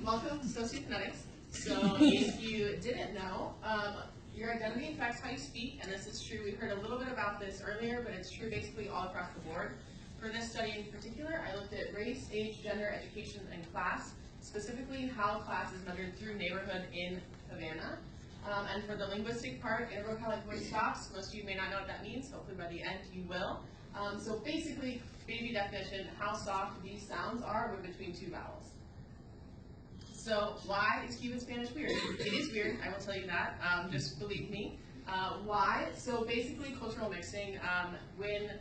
Welcome to sociophonetics. So if you didn't know, your identity affects how you speak, and this is true. We heard a little bit about this earlier, but it's true basically all across the board. For this study in particular, I looked at race, age, gender, education, and class, specifically how class is measured through neighborhood in Havana. And for the linguistic part, intervocalic voice stops. Most of you may not know what that means. Hopefully by the end you will. So basically, baby definition, how soft these sounds are when between two vowels. So why is Cuban Spanish weird? It is weird, I will tell you that. Just believe me. Why? So basically cultural mixing. When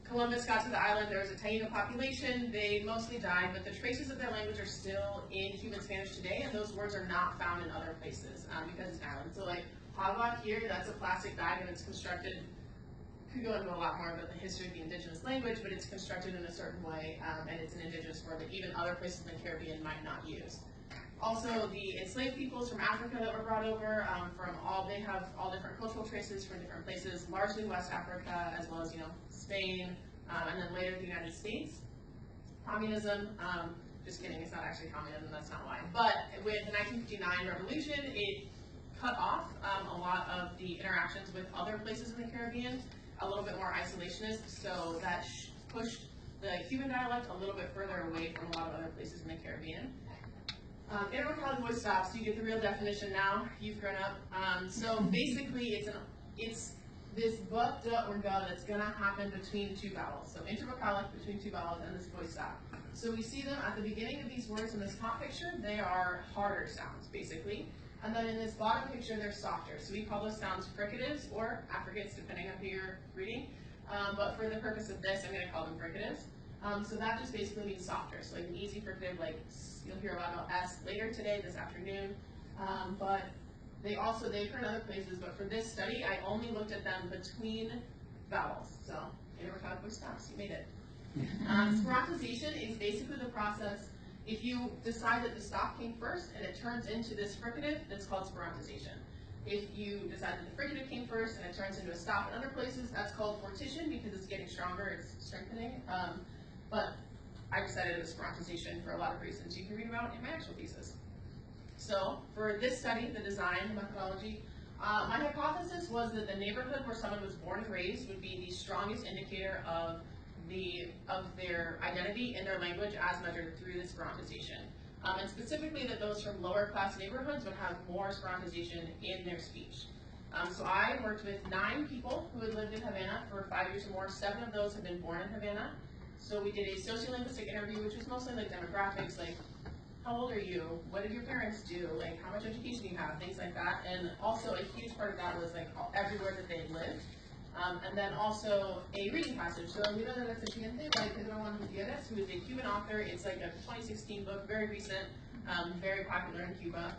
Columbus got to the island, there was a Taino population. They mostly died, but the traces of their language are still in Cuban Spanish today, and those words are not found in other places because it's an island. So like Hava here, that's a plastic bag, and it's constructed, could go into a lot more about the history of the indigenous language, but it's constructed in a certain way, and it's an indigenous word that even other places in the Caribbean might not use. Also, the enslaved peoples from Africa that were brought over, they have all different cultural traces from different places, largely West Africa, as well as, Spain, and then later the United States. Communism, just kidding, it's not actually communism, that's not why. But with the 1959 revolution, it cut off a lot of the interactions with other places in the Caribbean, a little bit more isolationist, so that pushed the Cuban dialect a little bit further away from a lot of other places in the Caribbean. Intervocalic voice stops, you get the real definition now, you've grown up. So basically it's this but, duh, or guh that's going to happen between two vowels. So intervocalic between two vowels and this voice stop. So we see them at the beginning of these words in this top picture, they are harder sounds basically. And then in this bottom picture they're softer. So we call those sounds fricatives or affricates depending on who you're reading. But for the purpose of this I'm going to call them fricatives. So that just basically means softer. So like an easy fricative, like you'll hear a lot about S later today, this afternoon. But they occur in other places, but for this study, I only looked at them between vowels. So intervocalic voice stops, you made it. Sperontization is basically the process, if you decide that the stop came first and it turns into this fricative, that's called sperontization. If you decide that the fricative came first and it turns into a stop in other places, that's called fortition because it's getting stronger, it's strengthening. But I decided it was sperontization for a lot of reasons you can read about in my actual thesis. So for this study, the design, the methodology, my hypothesis was that the neighborhood where someone was born and raised would be the strongest indicator of their identity in their language as measured through the sperontization. And specifically that those from lower class neighborhoods would have more sperontization in their speech. So I worked with 9 people who had lived in Havana for 5 years or more. 7 of those had been born in Havana. So we did a sociolinguistic interview, which was mostly like demographics, like how old are you, what did your parents do, like how much education do you have, things like that. And also a huge part of that was like everywhere that they lived. And then also a reading passage. So Libro de la Serpiente by Pedro Juan Gutierrez, who is a Cuban author. It's like a 2016 book, very recent, very popular in Cuba.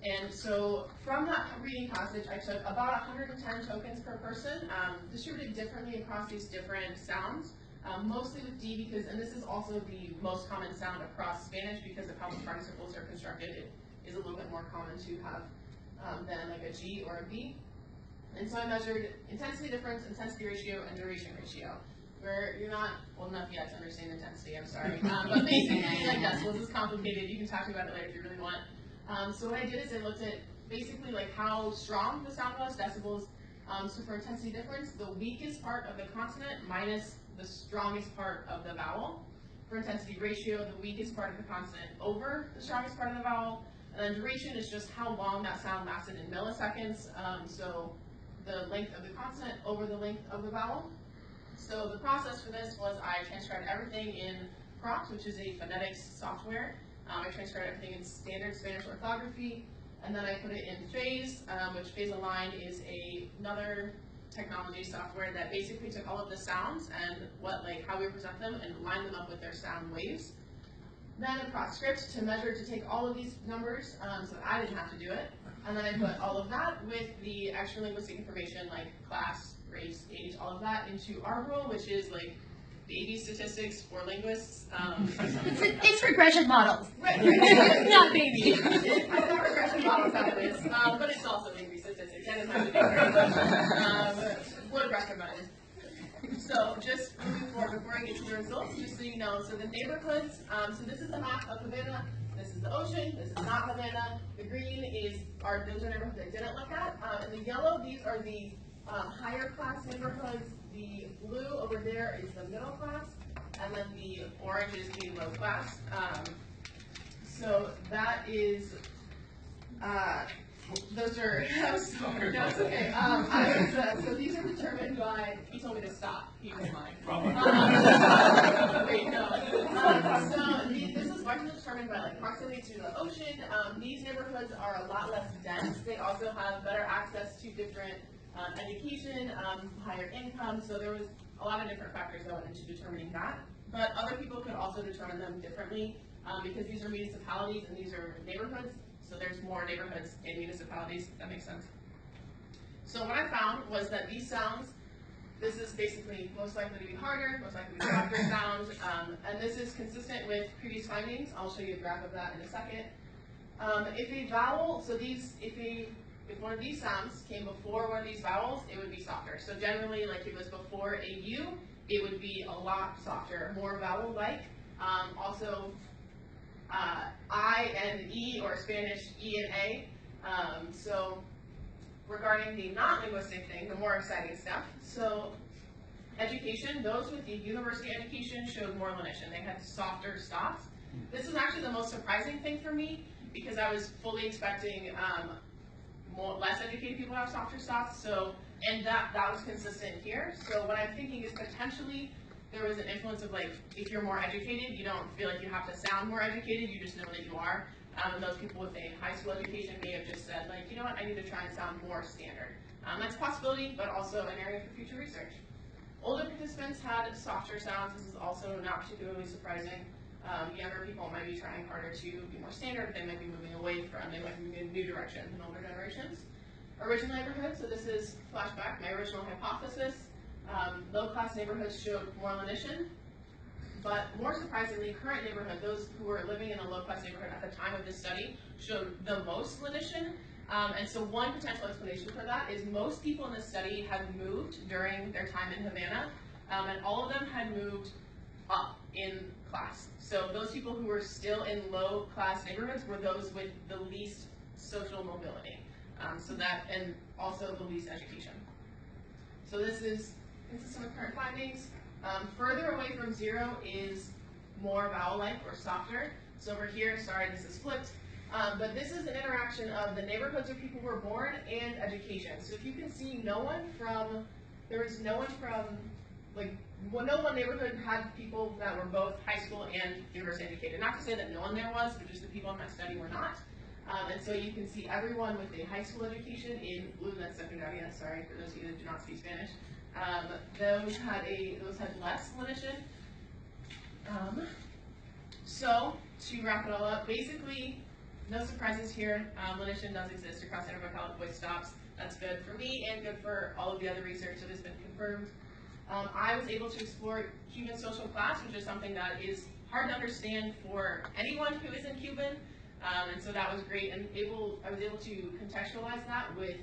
And so from that reading passage, I took about 110 tokens per person, distributed differently across these different sounds. Mostly with D because, and this is also the most common sound across Spanish because of how the participles are constructed. It is a little bit more common to have than like a G or a B. And so I measured intensity difference, intensity ratio, and duration ratio. Where you're not old enough yet to understand intensity, I'm sorry. But basically, like decibels is complicated. You can talk to me about it later if you really want. So what I did is I looked at basically like how strong the sound was, decibels. So for intensity difference, the weakest part of the consonant minus the strongest part of the vowel. For intensity ratio, the weakest part of the consonant over the strongest part of the vowel. And then duration is just how long that sound lasted in milliseconds. So the length of the consonant over the length of the vowel. So the process for this was I transcribed everything in Prompt, which is a phonetics software. I transcribed everything in standard Spanish orthography. And then I put it in Phase, which Phase Align is another technology software that basically took all of the sounds and how we present them and lined them up with their sound waves. Then a Prot script to measure, to take all of these numbers so that I didn't have to do it. And then I put all of that with the extra linguistic information like class, race, age, all of that into our rule, which is like baby statistics for linguists. It's regression models. Right. Not baby. I know regression models have this, but it's also baby statistics. That is not the difference. What a regression button. So just moving forward, before I get to the results, just so you know, so the neighborhoods, so this is a map of Havana, this is the ocean, this is not Havana, the green those are neighborhoods I didn't look at, and the yellow, these are the higher class neighborhoods, the blue over there is the middle class, and then the orange is the low class. So that is, those are, I'm sorry, no, it's okay. So these are determined by, he told me to stop, he was lying. Wait, no. This is largely determined by like proximity to the ocean. These neighborhoods are a lot less dense. They also have better access to different education, higher income, so there was a lot of different factors that went into determining that. But other people could also determine them differently because these are municipalities and these are neighborhoods. So there's more neighborhoods in municipalities, if that makes sense. So what I found was that these sounds, this is basically most likely to be harder, most likely to be softer sounds, and this is consistent with previous findings. I'll show you a graph of that in a second. If a vowel, so if one of these sounds came before one of these vowels, it would be softer. So generally, like if it was before a U, it would be a lot softer, more vowel-like. Also, I and E, or Spanish E and A. So regarding the non-linguistic thing, the more exciting stuff. So education, those with the university education showed more lenition. They had softer stops. This is actually the most surprising thing for me because I was fully expecting less educated people to have softer stops. So, and that was consistent here. So what I'm thinking is potentially there was an influence of like, if you're more educated, you don't feel like you have to sound more educated, you just know that you are. And those people with a high school education may have just said like, you know what, I need to try and sound more standard. That's a possibility, but also an area for future research. Older participants had softer sounds. This is also not particularly surprising. Younger people might be trying harder to be more standard, they might be moving away from, they might be moving in a new direction than older generations. Original neighborhoods, so this is flashback, my original hypothesis. Low-class neighborhoods showed more lenition, but more surprisingly, current neighborhood, those who were living in a low-class neighborhood at the time of this study, showed the most lenition. And so one potential explanation for that is most people in this study had moved during their time in Havana, and all of them had moved up in class. So those people who were still in low-class neighborhoods were those with the least social mobility. And also the least education. So this is consistent with current findings. Further away from zero is more vowel-like or softer. So over here, sorry, this is flipped. But this is an interaction of the neighborhoods where people were born and education. So if you can see, no one neighborhood had people that were both high school and university educated. Not to say that no one there was, but just the people in my study were not. And so you can see everyone with a high school education in blue, that's secundaria, sorry for those of you that do not speak Spanish. Those had less lenition. So to wrap it all up, basically, no surprises here. Lenition does exist across intervocalic voice stops. That's good for me and good for all of the other research that has been confirmed. I was able to explore Cuban social class, which is something that is hard to understand for anyone who isn't Cuban. And so that was great, and I was able to contextualize that with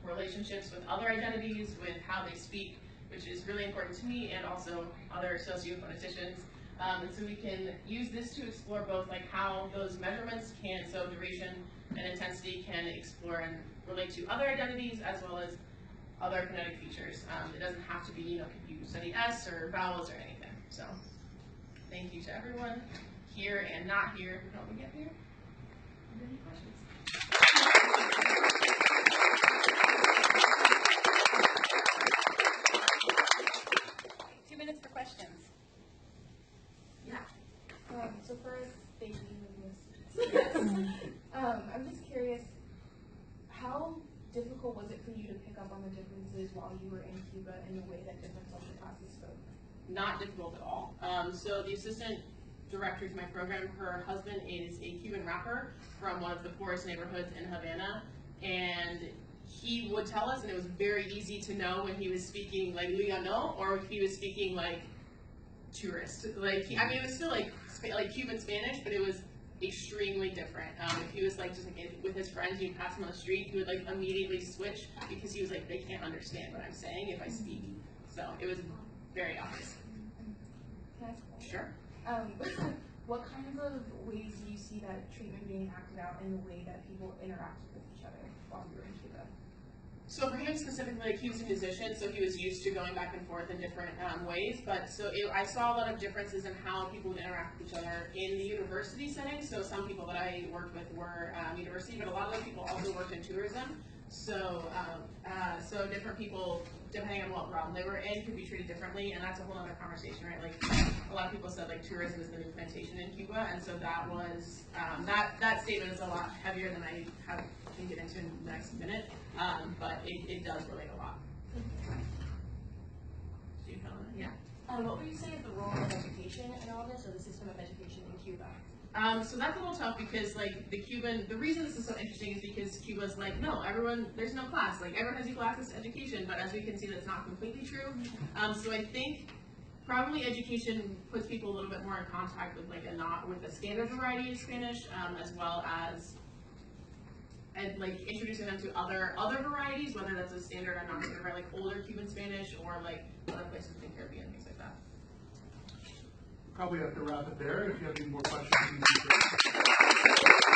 relationships with other identities, with how they speak, which is really important to me, and also other sociophoneticians. And so we can use this to explore both like how those measurements so duration and intensity can explore and relate to other identities as well as other phonetic features. It doesn't have to be, can you study S or vowels or anything. So thank you to everyone here and not here who helped me get here. Any questions? 2 minutes for questions. Yeah. So first, thank you, Ms. I'm just curious, how difficult was it for you to pick up on the differences while you were in Cuba in the way that different social classes spoke? Not difficult at all. So the assistant director to my program, her husband is a Cuban rapper from one of the poorest neighborhoods in Havana, and he would tell us, and it was very easy to know when he was speaking like Liano or if he was speaking like tourist. Like, it was still like Cuban Spanish, but it was extremely different. If he was like just like with his friends, you'd pass him on the street, he would like immediately switch because he was like, they can't understand what I'm saying if I speak So it was very obvious. Can I ask a question? Sure. What kinds of ways do you see that treatment being acted out in the way that people interact with each other while you were in Cuba? So for him specifically, like, he was a musician, so he was used to going back and forth in different ways. But I saw a lot of differences in how people would interact with each other in the university setting. So some people that I worked with were university, but a lot of those people also worked in tourism. So so different people, depending on what realm they were in, could be treated differently, and that's a whole other conversation, right? Like, a lot of people said, like, tourism is the new plantation in Cuba, and so that was that statement is a lot heavier than I can get into in the next minute, but it does relate a lot. Do you feel that? Yeah. What would you say is the role of education in all this, or the system of education in Cuba? So that's a little tough because, like, the reason this is so interesting is because Cuba's like, no, there's no class, like, everyone has equal access to education, but as we can see, that's not completely true. So I think probably education puts people a little bit more in contact with, like, with a standard variety of Spanish, as well as, and, like, introducing them to other varieties, whether that's a standard or non-standard, right, like older Cuban Spanish or, like, other places in the Caribbean, things like that. Probably have to wrap it there. If you have any more questions, you can